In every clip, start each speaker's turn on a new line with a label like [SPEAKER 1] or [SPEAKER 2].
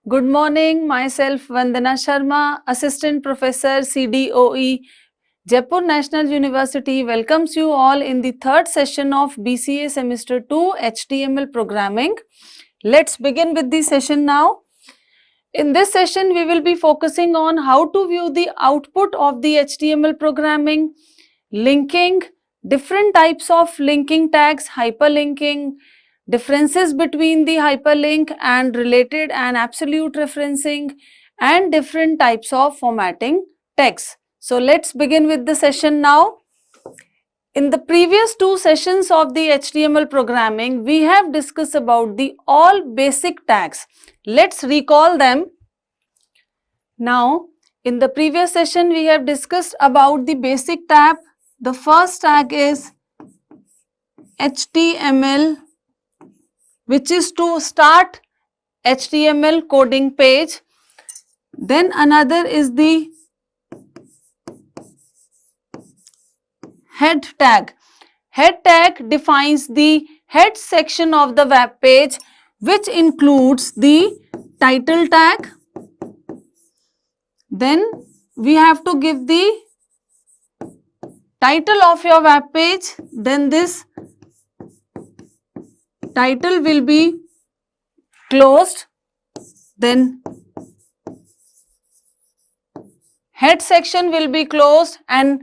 [SPEAKER 1] Good morning, myself Vandana Sharma, Assistant Professor CDOE, Jaipur National University welcomes you all in the third session of BCA Semester 2 HTML Programming. Let's begin with the session now. In this session, we will be focusing on how to view the output of the HTML programming, linking, different types of linking tags, hyperlinking, differences between the hyperlink and related and absolute referencing, and different types of formatting text. So let's begin with the session now. In the previous two sessions of the HTML programming, we have discussed about the all basic tags. Let's recall them. Now, in the previous session, we have discussed about the basic tag. The first tag is HTML, which is to start HTML coding page. Then another is the head tag. Head tag defines the head section of the web page, which includes the title tag. Then we have to give the title of your web page. Then this title will be closed. Then head section will be closed, and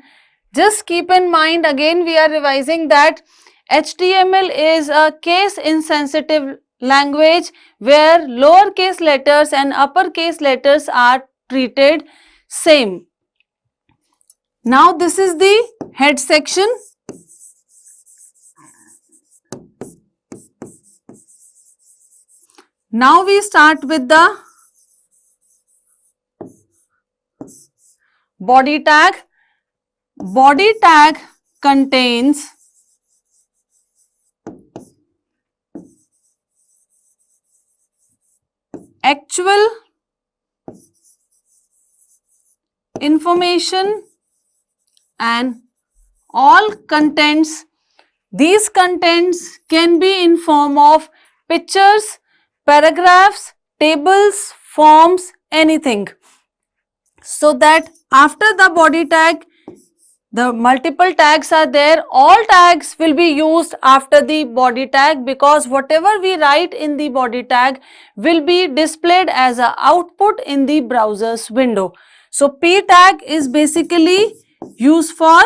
[SPEAKER 1] just keep in mind, again we are revising that HTML is a case insensitive language where lowercase letters and uppercase letters are treated same. Now this is the head section. Now we start with the body tag. Body tag contains actual information and all contents. These contents can be in form of pictures, paragraphs, tables, forms, anything. So that after the body tag, the multiple tags are there. All tags will be used after the body tag, because whatever we write in the body tag will be displayed as an output in the browser's window. So P tag is basically used for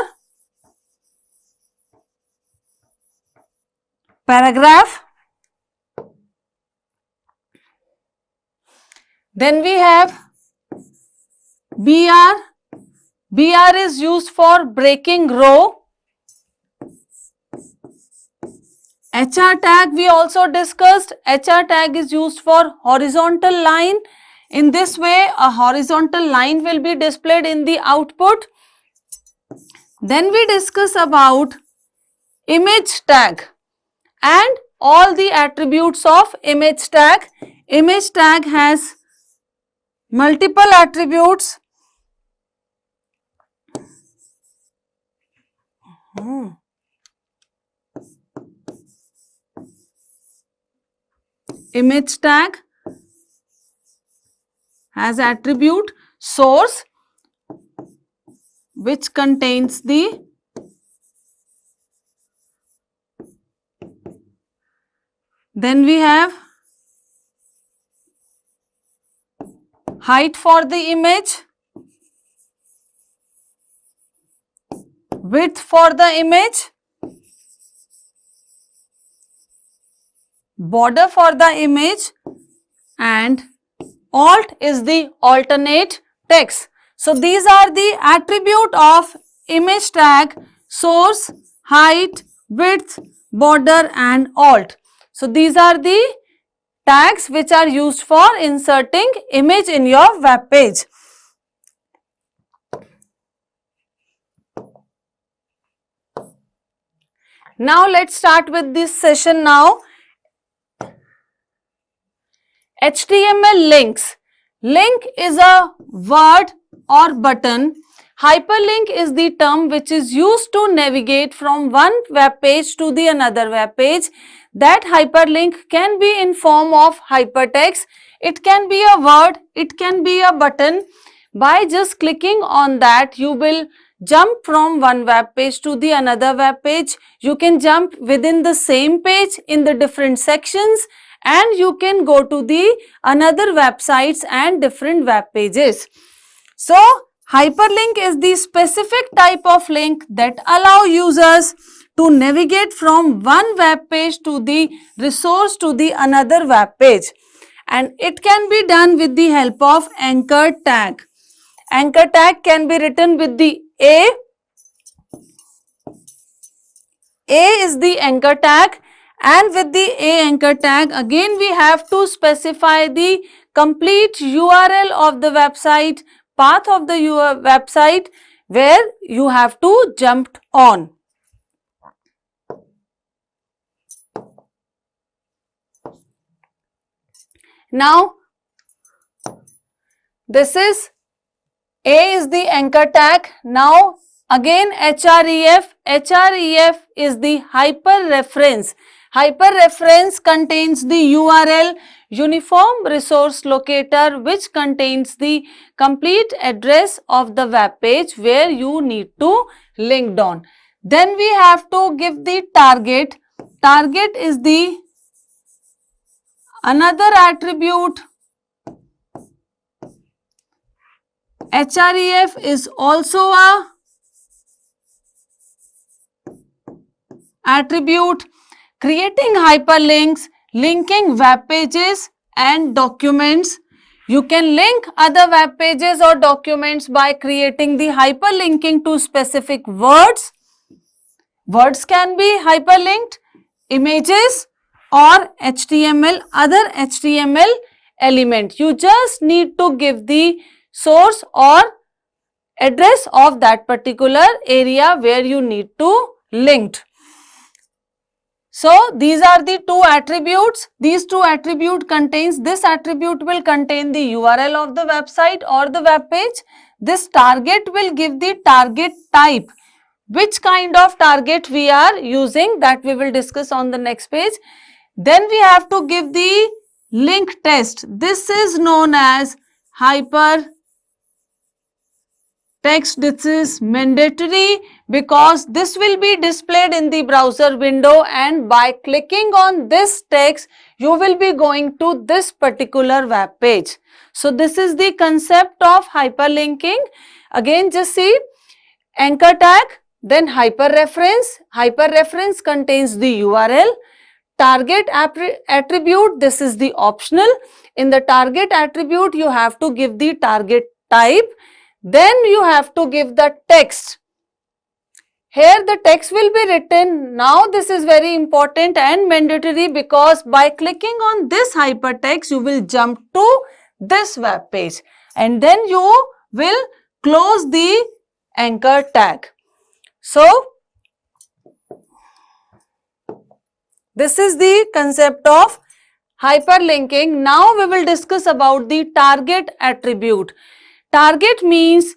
[SPEAKER 1] paragraph. Then we have BR. BR is used for breaking row. HR tag we also discussed. HR tag is used for horizontal line. In this way, a horizontal line will be displayed in the output. Then we discuss about image tag and all the attributes of image tag. Image tag has multiple attributes. Image tag has attribute source, which contains the then we have height for the image, width for the image, border for the image, and alt is the alternate text. So these are the attribute of image tag: source, height, width, border, and alt. So these are the tags which are used for inserting image in your web page. Now let's start with this session now. HTML links. Link is a word or button. Hyperlink is the term which is used to navigate from one web page to the another web page. That hyperlink can be in form of hypertext. it can be a word, it can be a button. By just clicking on that, you will jump from one web page to the another web page. You can jump within the same page in the different sections, and you can go to the another websites and different web pages. So hyperlink is the specific type of link that allow users to navigate from one web page to the resource to the another web page, and it can be done with the help of anchor tag. Anchor tag can be written with the A. A is the anchor tag, and with the A anchor tag again we have to specify the complete URL of the website, path of the website where you have to jump on. Now this is A is the anchor tag. Now again href. Href is the hyperreference. Hyperreference contains the URL, uniform resource locator, which contains the complete address of the web page where you need to link on. Then we have to give the target. Target is the another attribute. Href is also a attribute. Creating hyperlinks, linking web pages and documents. You can link other web pages or documents by creating the hyperlinking to specific words. Words can be hyperlinked, images or HTML, other HTML element. You just need to give the source or address of that particular area where you need to link. So these are the two attributes. These two attribute contains, this attribute will contain the URL of the website or the web page. This target will give the target type. Which kind of target we are using, that we will discuss on the next page. Then we have to give the link test. This is known as hypertext. This is mandatory because this will be displayed in the browser window, and by clicking on this text you will be going to this particular web page. So this is the concept of hyperlinking. Again just see, anchor tag, then hyperreference. Hyperreference contains the URL. Target attribute, this is the optional. In the target attribute you have to give the target type. Then you have to give the text. Here the text will be written. Now this is very important and mandatory because by clicking on this hypertext you will jump to this web page, and then you will close the anchor tag. So this is the concept of hyperlinking. Now we will discuss about the target attribute. Target means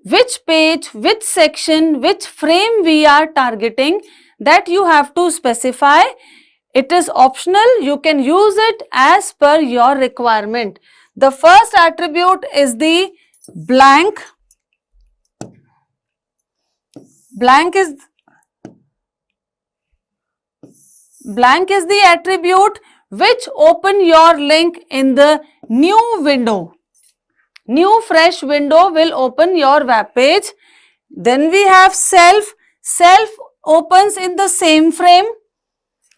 [SPEAKER 1] which page, which section, which frame we are targeting, that you have to specify. It is optional. You can use it as per your requirement. The first attribute is the blank. Blank is the attribute which open your link in the new window. New fresh window will open your web page. Then we have self. Self opens in the same frame.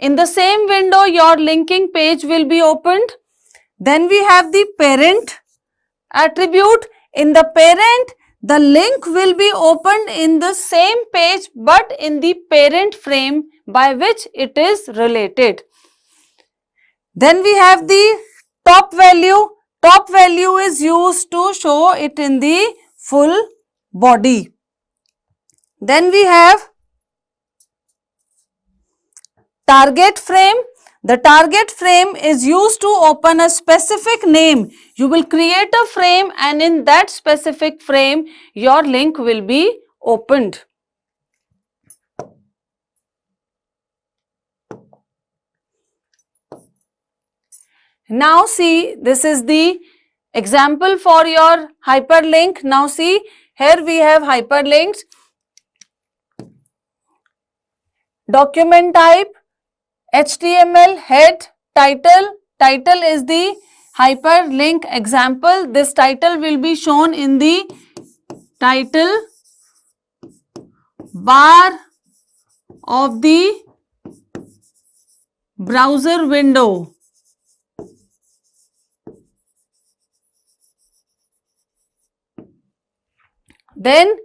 [SPEAKER 1] In the same window your linking page will be opened. Then we have the parent attribute. In the parent the link will be opened in the same page but in the parent frame by which it is related. Then we have the top value. Top value is used to show it in the full body. Then we have target frame. The target frame is used to open a specific name. You will create a frame and in that specific frame your link will be opened. Now see, this is the example for your hyperlink. Now see, here we have hyperlinks. Document type, HTML, head, title. Title is the hyperlink example. This title will be shown in the title bar of the browser window. Then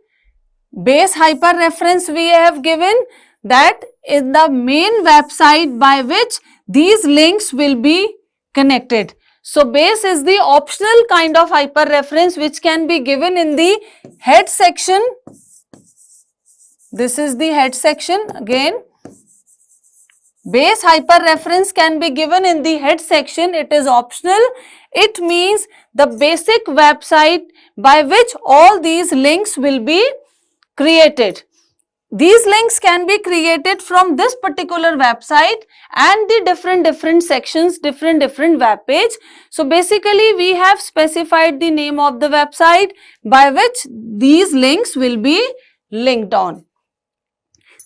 [SPEAKER 1] base hyperreference we have given, that is the main website by which these links will be connected. So base is the optional kind of hyperreference which can be given in the head section. This is the head section again. Base hyperreference can be given in the head section. It is optional. It means the basic website by which all these links will be created. These links can be created from this particular website and the different sections, different web page. So basically we have specified the name of the website by which these links will be linked on.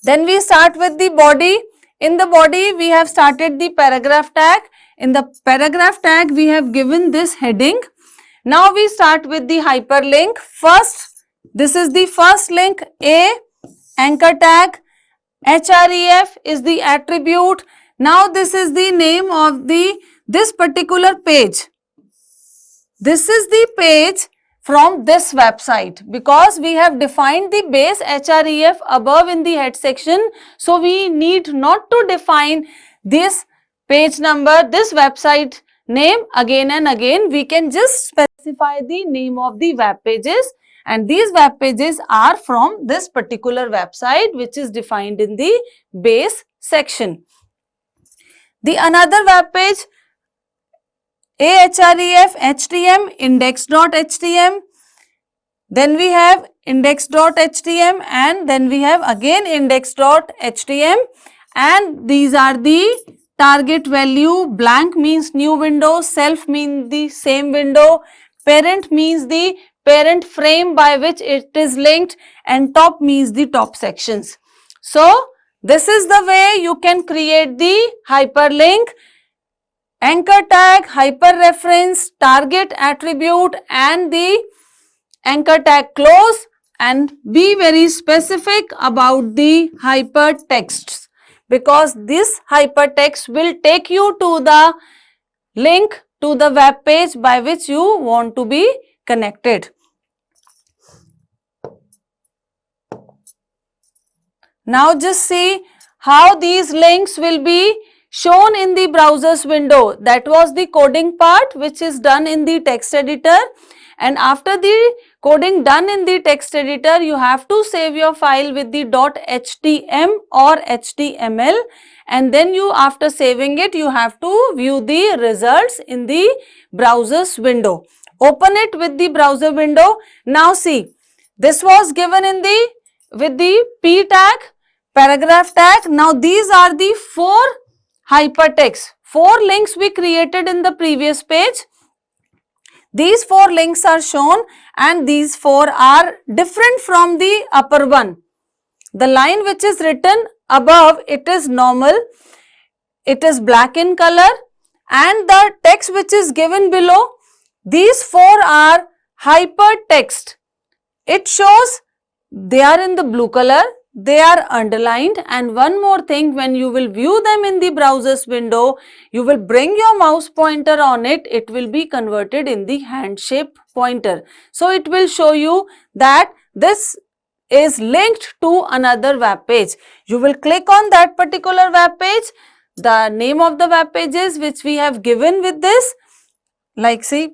[SPEAKER 1] Then we start with the body. In the body we have started the paragraph tag. In the paragraph tag we have given this heading. Now we start with the hyperlink. First, this is the first link, A, anchor tag, href is the attribute. Now this is the name of this particular page. This is the page from this website, because we have defined the base href above in the head section. So we need not to define this page number, this website name again and again. We can just specify the name of the web pages, and these web pages are from this particular website which is defined in the base section. The another web page, ahref htm index.htm, then we have index.htm, and then we have again index.htm, and these are the target value. Blank means new window, self means the same window, parent means the parent frame by which it is linked, and top means the top sections. So this is the way you can create the hyperlink. Anchor tag, hyperreference, target attribute, and the anchor tag close, and be very specific about the hypertexts, because this hypertext will take you to the link to the web page by which you want to be connected. Now just see how these links will be shown in the browser's window. That was the coding part which is done in the text editor, and after the coding done in the text editor, you have to save your file with the .htm or html, and then you, after saving it, you have to view the results in the browser's window. Open it with the browser window. Now see, this was given in the with the p tag, paragraph tag. Now these are the 4 hypertext, 4 links we created in the previous page. These 4 links are shown, and these 4 are different from the upper one. The line which is written above, it is normal, it is black in color, and the text which is given below, these 4 are hypertext. It shows they are in the blue color, they are underlined, and one more thing, when you will view them in the browser's window, you will bring your mouse pointer on it, it will be converted in the hand shape pointer. So it will show you that this is linked to another web page. You will click on that particular web page, the name of the web pages which we have given with this, like see,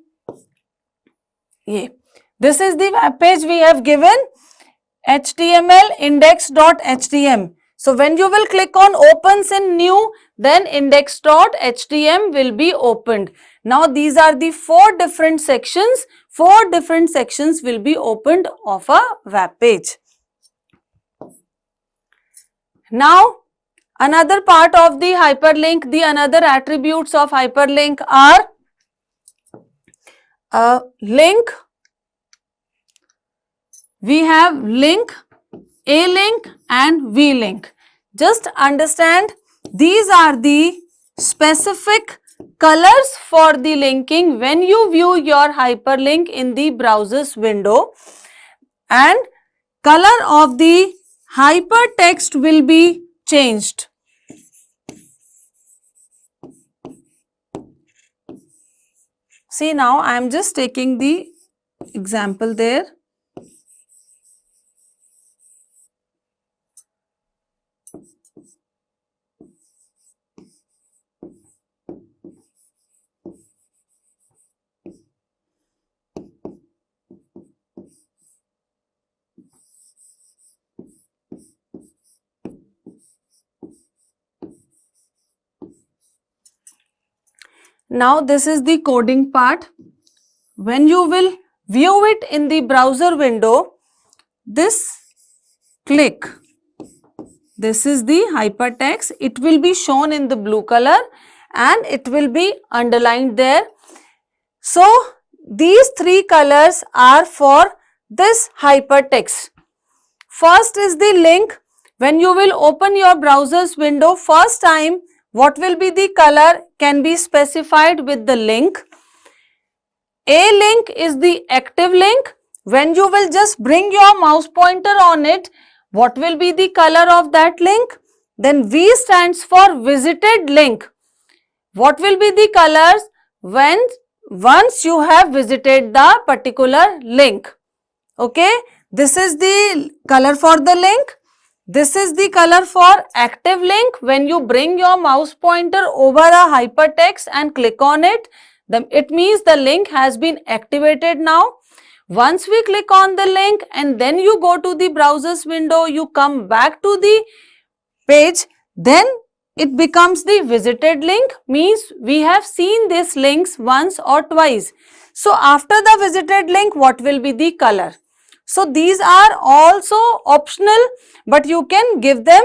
[SPEAKER 1] this is the web page we have given, HTML index.htm. So when you will click on opens in new, then index.htm will be opened. Now these are the 4 different sections. 4 different sections will be opened of a web page. Now another part of the hyperlink, the another attributes of hyperlink are a link. We have link, A link and V link. Just understand these are the specific colors for the linking when you view your hyperlink in the browser's window, and color of the hypertext will be changed. See, now I am just taking the example there. Now this is the coding part. When you will view it in the browser window, this click, this is the hypertext. It will be shown in the blue color and it will be underlined there. So these three colors are for this hypertext. First is the link. When you will open your browser's window first time, what will be the color can be specified with the link. A link is the active link. When you will just bring your mouse pointer on it, what will be the color of that link? Then V stands for visited link. What will be the colors when once you have visited the particular link? Okay, this is the color for the link. This is the color for active link. When you bring your mouse pointer over a hypertext and click on it, then it means the link has been activated now. Once we click on the link and then you go to the browser's window, you come back to the page, then it becomes the visited link, means we have seen these links once or twice. So after the visited link, what will be the color? So these are also optional, but you can give them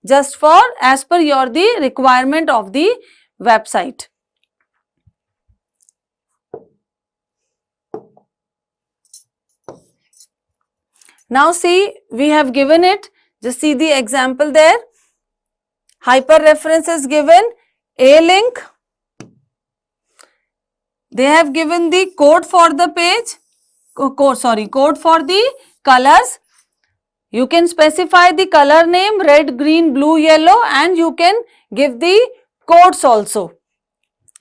[SPEAKER 1] just for as per your the requirement of the website. Now see, we have given it, just see the example there. Hyperreference is given, A link. They have given the code for the page, code for the colors. You can specify the color name, red, green, blue, yellow, and you can give the codes also.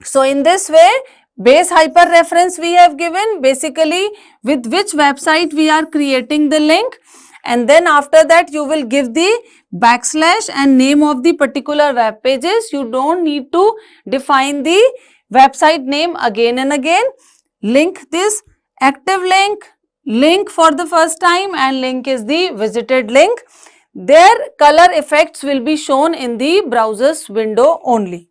[SPEAKER 1] So in this way, base hyperreference we have given, basically with which website we are creating the link, and then after that you will give the backslash and name of the particular web pages. You don't need to define the website name again and again. Link this active link, link for the first time, and link is the visited link. Their color effects will be shown in the browser's window only.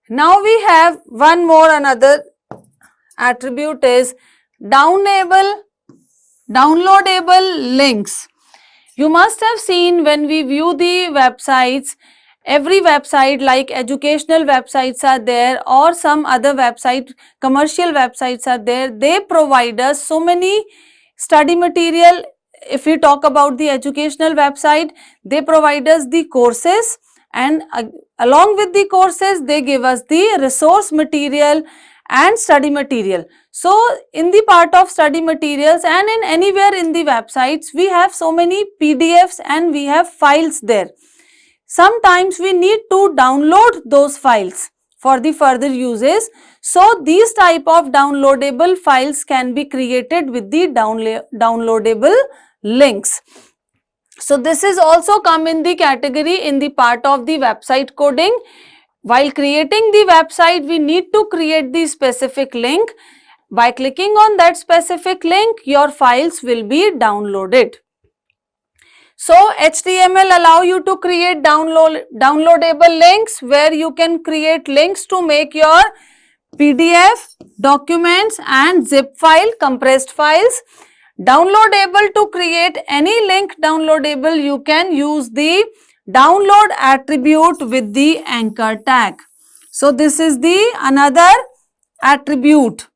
[SPEAKER 1] Now we have one more another attribute is downloadable links. You must have seen when we view the websites, every website like educational websites are there or some other website, commercial websites are there. They provide us so many study material. If we talk about the educational website, they provide us the courses, and along with the courses they give us the resource material and study material. So in the part of study materials and in anywhere in the websites, we have so many PDFs and we have files there. Sometimes we need to download those files for the further uses. So these type of downloadable files can be created with the downloadable links. So this is also come in the category in the part of the website coding. While creating the website, we need to create the specific link. By clicking on that specific link, your files will be downloaded. So HTML allow you to create downloadable links where you can create links to make your PDF, documents and zip file, compressed files. Downloadable, to create any link downloadable, you can use the download attribute with the anchor tag. So this is the another attribute.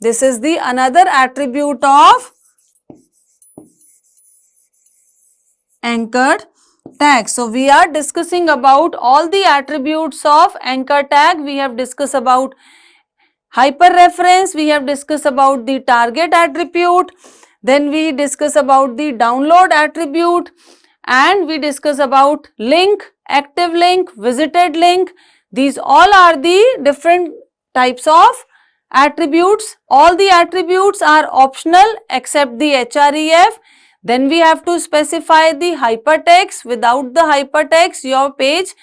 [SPEAKER 1] This is the another attribute of anchored tag. So we are discussing about all the attributes of anchor tag. We have discussed about hyperreference, we have discussed about the target attribute, then we discuss about the download attribute, and we discuss about link, active link, visited link. These all are the different types of attributes. All the attributes are optional except the href. Then we have to specify the hypertext. Without the hypertext your page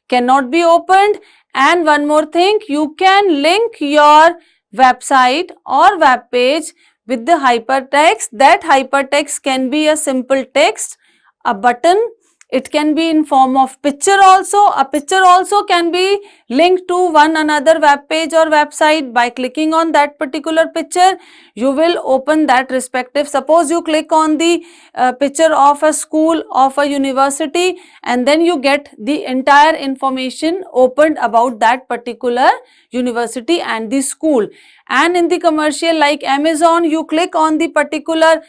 [SPEAKER 1] cannot be opened. And one more thing, you can link your website or web page with the hypertext. That hypertext can be a simple text, a button, it can be in form of picture also. A picture also can be linked to one another web page or website. By clicking on that particular picture, you will open that respective. Suppose you click on the picture of a school, of a university, and then you get the entire information opened about that particular university and the school. And in the commercial like Amazon, you click on the particular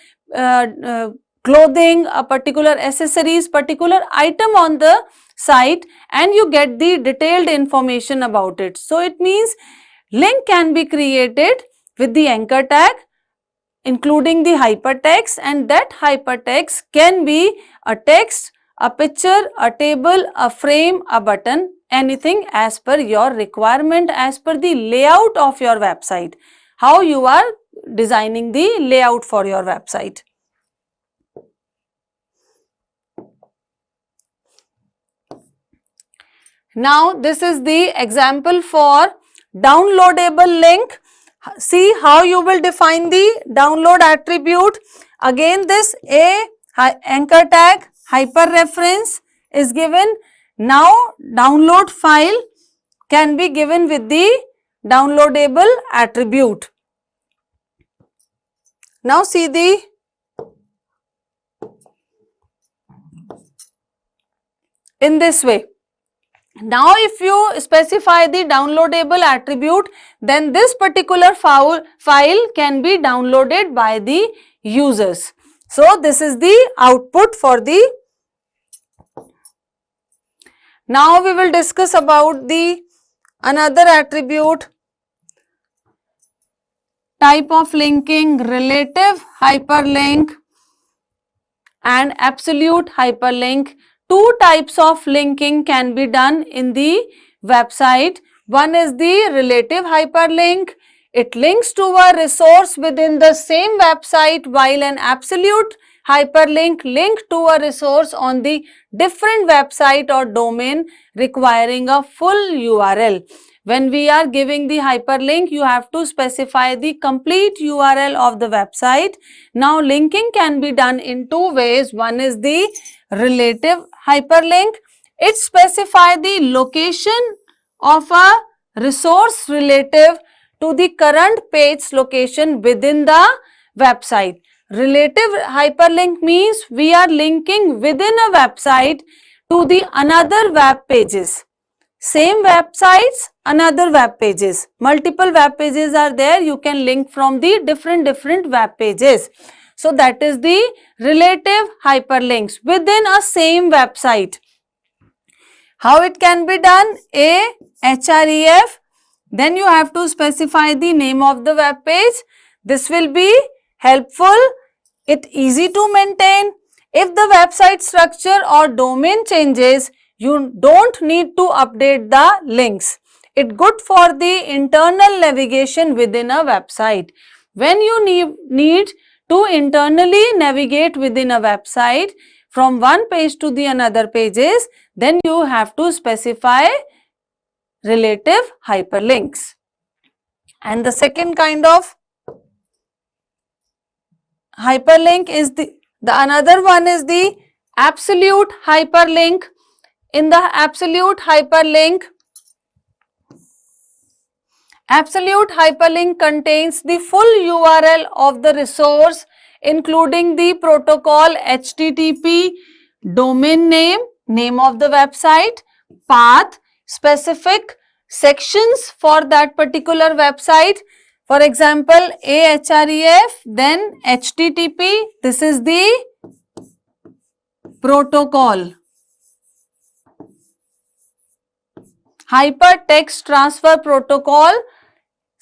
[SPEAKER 1] clothing, a particular accessories, particular item on the site, and you get the detailed information about it. So it means link can be created with the anchor tag including the hypertext, and that hypertext can be a text, a picture, a table, a frame, a button, anything as per your requirement, as per the layout of your website, how you are designing the layout for your website. Now this is the example for downloadable link. See how you will define the download attribute. Again this anchor tag hyperreference is given. Now download file can be given with the downloadable attribute. Now see the in this way. Now if you specify the downloadable attribute, then this particular file can be downloaded by the users. So this is the output for the. Now we will discuss about the another attribute, type of linking, relative hyperlink and absolute hyperlink. Two types of linking can be done in the website. One is the relative hyperlink. It links to a resource within the same website, while an absolute hyperlink link to a resource on the different website or domain requiring a full URL. When we are giving the hyperlink, you have to specify the complete URL of the website. Now linking can be done in two ways. One is the relative hyperlink. It specifies the location of a resource relative to the current page location within the website. Relative hyperlink means we are linking within a website to the another web pages. Same websites, another web pages. Multiple web pages are there. You can link from the different web pages. So that is the relative hyperlinks within a same website. How it can be done? href. Then you have to specify the name of the web page. This will be helpful. It easy to maintain. If the website structure or domain changes, you don't need to update the links. It's good for the internal navigation within a website. When you need to internally navigate within a website from one page to the another pages, then you have to specify relative hyperlinks. And the second kind of hyperlink is the another one is the absolute hyperlink. In the absolute hyperlink, Absolute hyperlink contains the full URL of the resource, including the protocol HTTP, domain name, name of the website, path, specific sections for that particular website. For example, ahref, then HTTP, this is the protocol. Hypertext Transfer Protocol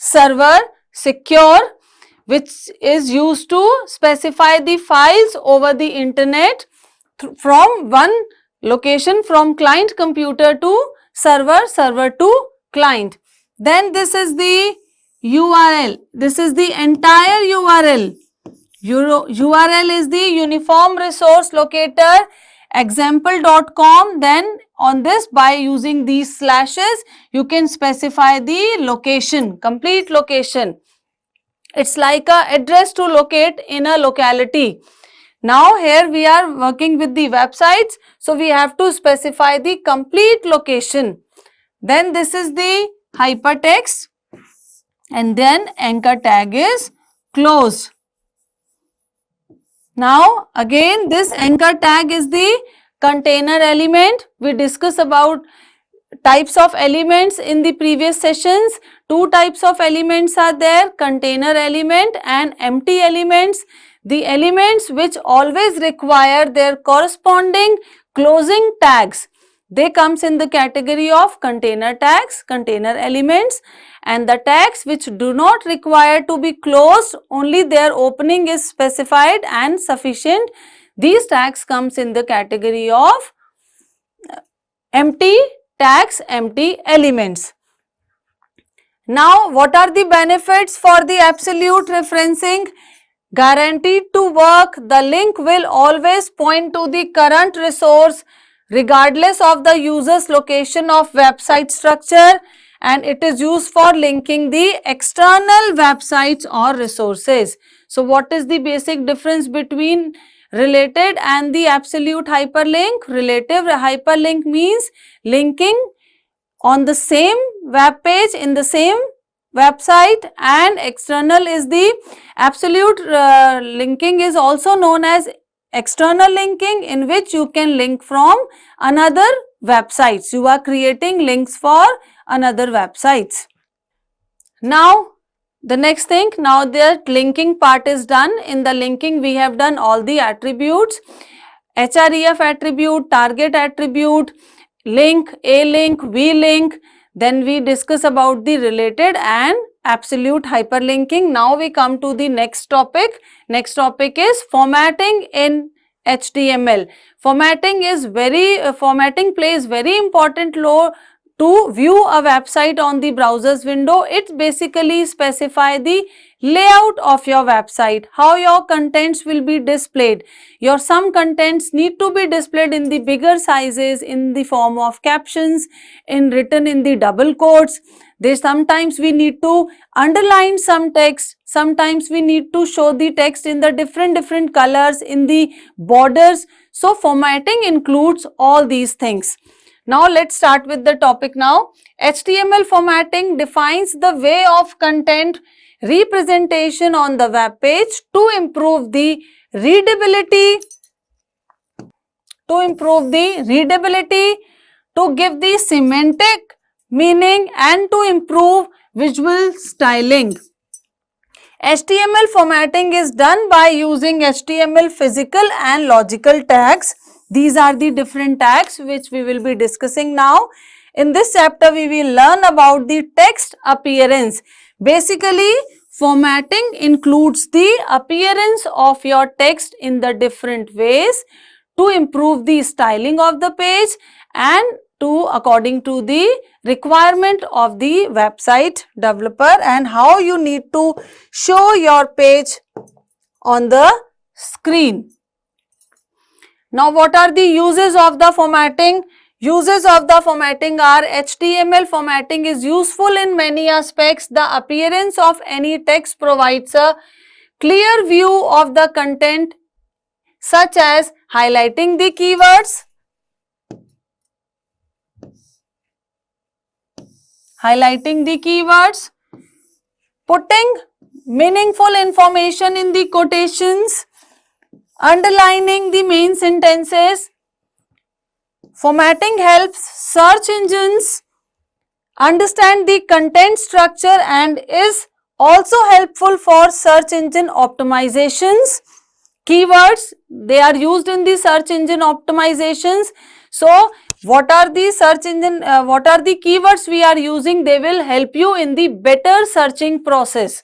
[SPEAKER 1] server, secure, which is used to specify the files over the internet from one location, from client computer to server, server to client. Then this is the URL. This is the entire URL. URL is the Uniform Resource Locator example.com. Then on this, by using these slashes, you can specify the location, complete location. It's like a address to locate in a locality. Now here we are working with the websites, so we have to specify the complete location. Then this is the hypertext, and then anchor tag is closed. Now again, this anchor tag is the container element. We discussed about types of elements in the previous sessions. Two types of elements are there, container element and empty elements. The elements which always require their corresponding closing tags, they comes in the category of container tags, container elements, and the tags which do not require to be closed, only their opening is specified and sufficient, these tags comes in the category of empty tags, empty elements. Now, what are the benefits for the absolute referencing? Guaranteed to work. The link will always point to the current resource regardless of the user's location of website structure, and it is used for linking the external websites or resources. So, what is the basic difference between related and the absolute hyperlink? Relative hyperlink means linking on the same web page in the same website, and external is the absolute linking is also known as external linking, in which you can link from another websites. You are creating links for another websites. Now the next thing, now the linking part is done. In the linking we have done all the attributes, href attribute, target attribute, link, a link, v link. Then we discuss about the related and absolute hyperlinking. Now we come to the next topic. Next topic is formatting in HTML. Formatting plays very important role to view a website on the browser's window. It basically specify the layout of your website, how your contents will be displayed. Some contents need to be displayed in the bigger sizes, in the form of captions, written in the double quotes. Sometimes we need to underline some text, sometimes we need to show the text in the different colors in the borders. So formatting includes all these things. Now let's start with the topic now. HTML formatting defines the way of content representation on the web page to improve the readability, to give the semantic meaning, and to improve visual styling. HTML formatting is done by using HTML physical and logical tags. These are the different tags which we will be discussing now. In this chapter, we will learn about the text appearance. Basically, formatting includes the appearance of your text in the different ways to improve the styling of the page and to according to the requirement of the website developer and how you need to show your page on the screen. Now, what are the uses of the formatting? Uses of the formatting are: HTML formatting is useful in many aspects. The appearance of any text provides a clear view of the content, such as highlighting the keywords, putting meaningful information in the quotations, underlining the main sentences. Formatting helps search engines understand the content structure and is also helpful for search engine optimizations. Keywords, they are used in the search engine optimizations. So what are the keywords we are using? They will help you in the better searching process.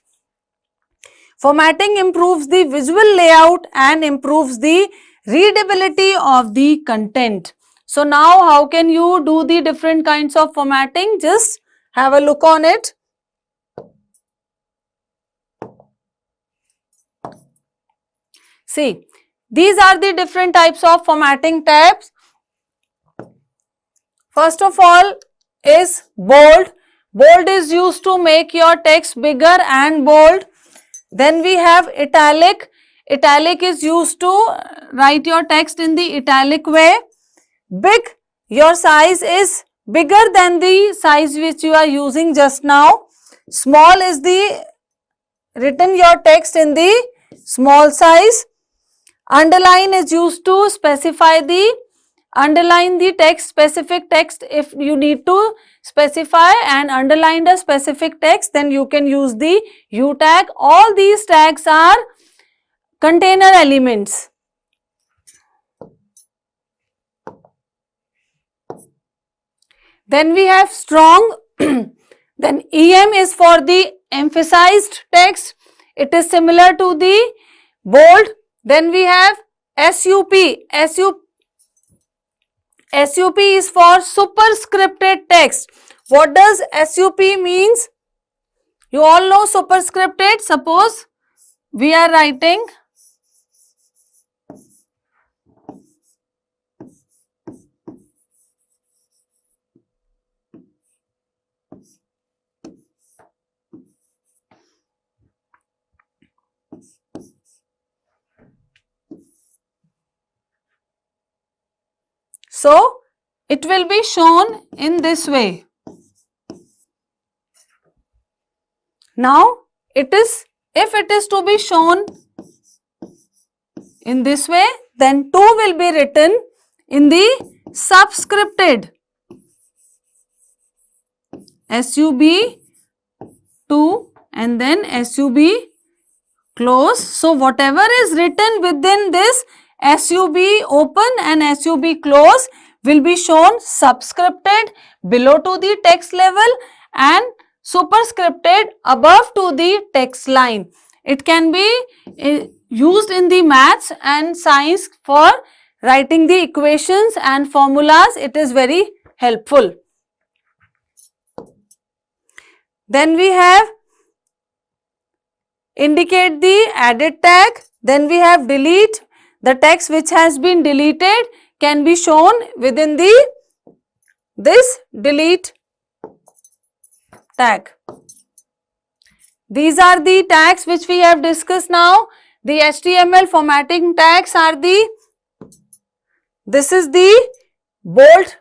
[SPEAKER 1] Formatting improves the visual layout and improves the readability of the content. So now how can you do the different kinds of formatting? Just have a look on it. See, these are the different types of formatting tabs. First of all is bold. Bold is used to make your text bigger and bold. Then we have italic. Italic is used to write your text in the italic way. Big, your size is bigger than the size which you are using just now. Small is the written your text in the small size. Underline is used to specify the underline the text, specific text. If you need to specify and underline the specific text, then you can use the U tag. All these tags are container elements. Then we have strong. Then EM is for the emphasized text. It is similar to the bold. Then we have SUP. SUP is for superscripted text. What does SUP means? You all know superscripted. Suppose we are writing so it will be shown in this way. Now if it is to be shown in this way, then 2 will be written in the subscripted. SUB 2 and then SUB close. So whatever is written within this SUB open and SUB close will be shown subscripted below to the text level and superscripted above to the text line. It can be used in the maths and science for writing the equations and formulas. It is very helpful. Then we have indicate the added tag. Then we have delete. The text which has been deleted can be shown within this delete tag. These are the tags which we have discussed now. The HTML formatting tags are this is the bold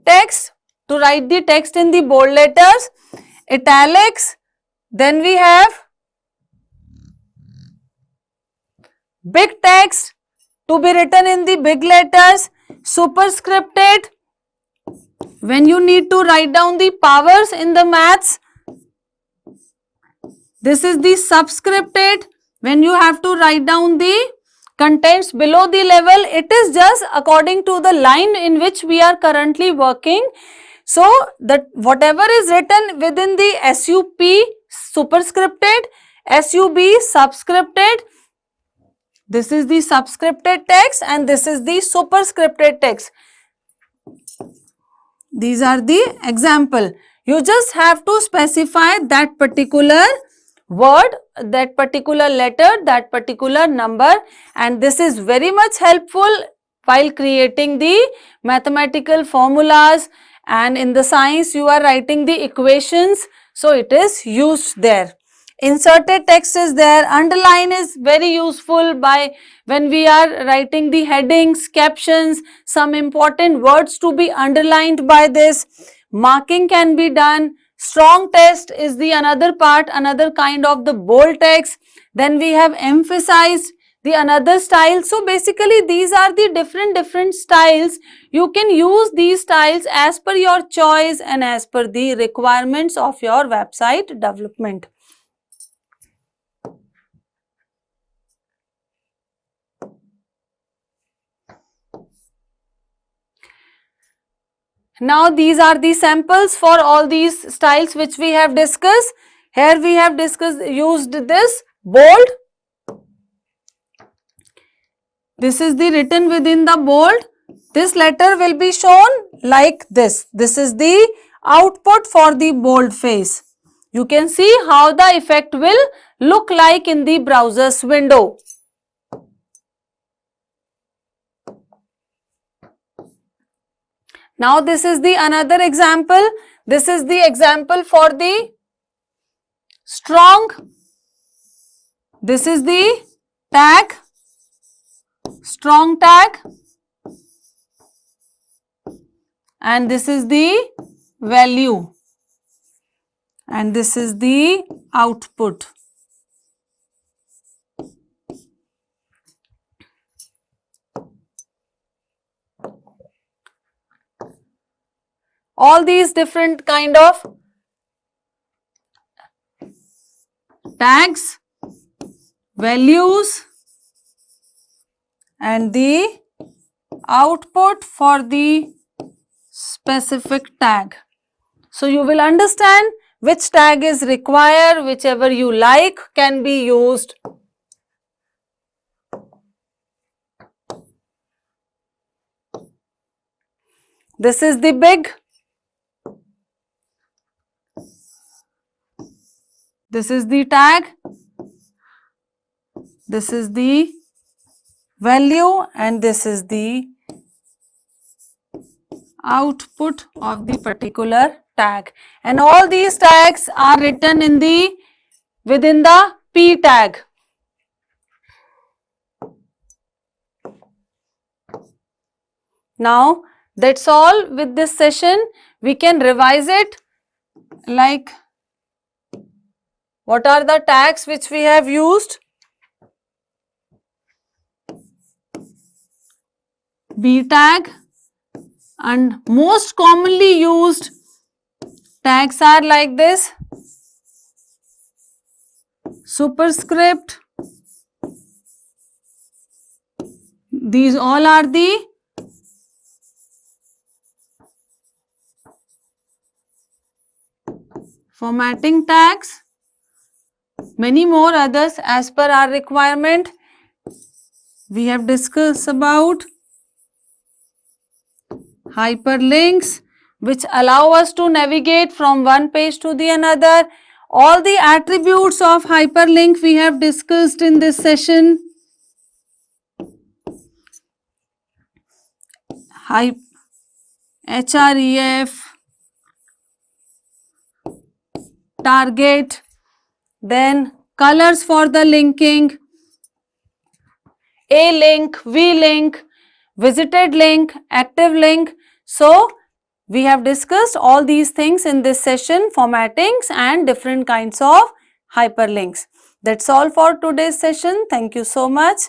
[SPEAKER 1] text to write the text in the bold letters, italics, then we have big text to be written in the big letters, superscripted when you need to write down the powers in the maths. This is the subscripted when you have to write down the contents below the level. It is just according to the line in which we are currently working. So that whatever is written within the SUP superscripted, SUB subscripted, this is the subscripted text and this is the superscripted text. These are the example. You just have to specify that particular word, that particular letter, that particular number, and this is very much helpful while creating the mathematical formulas, and in the science you are writing the equations, so it is used there. Inserted text is there. Underline is very useful by when we are writing the headings, captions, some important words to be underlined by this. Marking can be done. Strong text is the another part, another kind of the bold text. Then we have emphasized the another style. So basically these are the different styles. You can use these styles as per your choice and as per the requirements of your website development. Now these are the samples for all these styles which we have discussed. Here we have used this bold. This is the written within the bold. This letter will be shown like this. This is the output for the bold face. You can see how the effect will look like in the browser's window. Now this is the another example. This is the example for the strong. This is the tag, strong tag, and this is the value, and this is the output. All these different kind of tags, values, and the output for the specific tag. So you will understand which tag is required, whichever you like can be used. This is the big. This is the tag, this is the value, and this is the output of the particular tag. And all these tags are written in the within the P tag. Now that's all with this session. We can revise it like what are the tags which we have used? B tag, and most commonly used tags are like this: superscript. These all are the formatting tags. Many more others as per our requirement. We have discussed about hyperlinks, which allow us to navigate from one page to the another. All the attributes of hyperlink we have discussed in this session. href, target, then colors for the linking, a link, v link, visited link, active link. So we have discussed all these things in this session, formattings and different kinds of hyperlinks. That's all for today's session. Thank you so much.